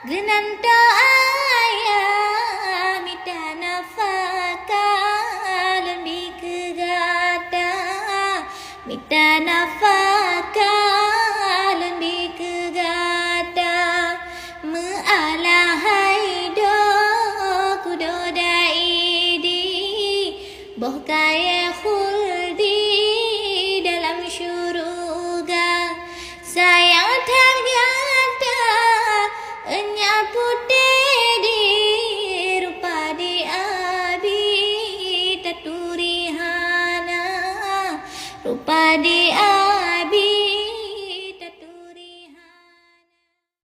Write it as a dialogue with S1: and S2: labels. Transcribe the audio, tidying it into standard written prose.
S1: Genanta ayah mita nafaka lebih kegata mita nafaka lebih kegata mealahai do kudo daidi boh kaya khuldi dalam syuruga sayang ternyata enya putih di rupa di abi taturihana rupa di